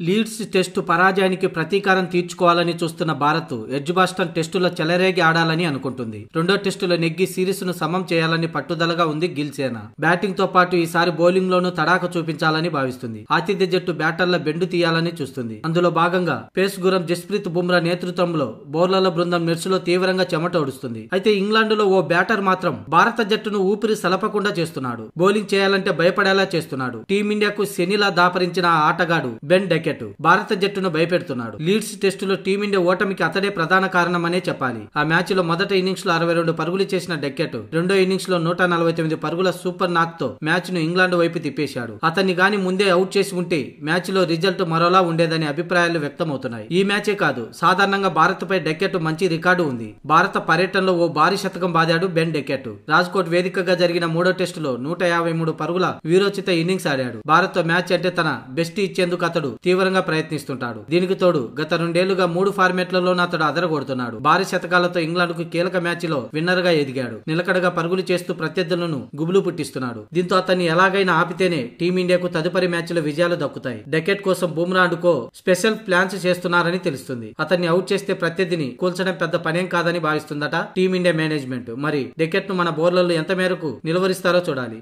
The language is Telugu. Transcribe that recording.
లీడ్స్ టెస్టు పరాజయానికి ప్రతీకారం తీర్చుకోవాలని చూస్తున్న భారత్ ఎడ్జ్బాస్టన్ టెస్టులో చెలరేగి ఆడాలని అనుకుంటుంది. రెండో టెస్టులో నెగ్గి సిరీస్ ను సమం చేయాలని పట్టుదలగా ఉంది గిల్ సేన. బ్యాటింగ్ తో పాటు ఈసారి బౌలింగ్ లోనూ తడాక చూపించాలని భావిస్తుంది. ఆతిథ్య జట్టు బ్యాటర్ల బెండు తీయాలని చూస్తుంది. అందులో భాగంగా పేస్ గురం జస్ప్రీత్ బుమ్రా నేతృత్వంలో బౌలర్ల బృందం నెర్సులో తీవ్రంగా చెమట ఓడుస్తుంది. అయితే ఇంగ్లాండ్లో ఓ బ్యాటర్ మాత్రం భారత జట్టును ఊపిరి సలపకుండా చేస్తున్నాడు. బౌలింగ్ చేయాలంటే భయపడేలా చేస్తున్నాడు. టీమిండియాకు శనిలా దాపరించిన ఆ ఆటగాడు బెన్ డెకెట్ భారత జట్టును భయపెడుతున్నాడు. లీడ్స్ టెస్టులో టీమిండియా ఓటమికి అతడే ప్రధాన కారణమనే చెప్పాలి. ఆ మ్యాచ్ లో మొదటి ఇన్నింగ్స్ లో 62 పరుగులు చేసిన డెకెట్ రెండో ఇన్నింగ్స్ లో 149 పరుగుల సూపర్ నాక్ తో మ్యాచ్ ను ఇంగ్లాండ్ వైపు తిప్పేశాడు. అతన్ని గాని ముందే అవుట్ చేసి ఉంటే మ్యాచ్ లో రిజల్ట్ మరోలా ఉండేదని అభిప్రాయాలు వ్యక్తమవుతున్నాయి. ఈ మ్యాచే కాదు, సాధారణంగా భారత్ పై డెకెట్ మంచి రికార్డు ఉంది. భారత పర్యటనలో ఓ భారీ శతకం బాదాడు బెన్ డెకెట్. రాజ్కోట్ వేదికగా జరిగిన మూడో టెస్టులో 153 పరుగుల వీరోచిత ఇన్నింగ్స్ ఆడాడు. భారత్ తో మ్యాచ్ అంటే తన బెస్ట్ ఇచ్చేందుకు అతడు తీవ్రంగా ప్రయత్నిస్తుంటాడు. దీనికి తోడు గత 2 ఏళ్లుగా 3 ఫార్మాట్లలోనూ అతడు అదరగొడుతున్నాడు. భారీ శతకాలతో ఇంగ్లాండ్ కు కీలక మ్యాచ్ లో విన్నర్ గా ఎదిగాడు. నిలకడగా పరుగులు చేస్తూ ప్రత్యర్థులను గుబులు పుట్టిస్తున్నాడు. దీంతో అతన్ని ఎలాగైనా ఆపితేనే టీమిండియాకు తదుపరి మ్యాచ్ లో విజయాలు దక్కుతాయి. డెకెట్ కోసం బుమ్రా అండుకో స్పెషల్ ప్లాన్స్ చేస్తున్నారని తెలుస్తుంది. అతన్ని అవుట్ చేస్తే ప్రత్యర్థిని కూల్చడం పెద్ద పనేం కాదని భావిస్తుందట టీమిండియా మేనేజ్మెంట్. మరి డెకెట్ ను మన బౌలర్లు ఎంత మేరకు నిలువరిస్తారో చూడాలి.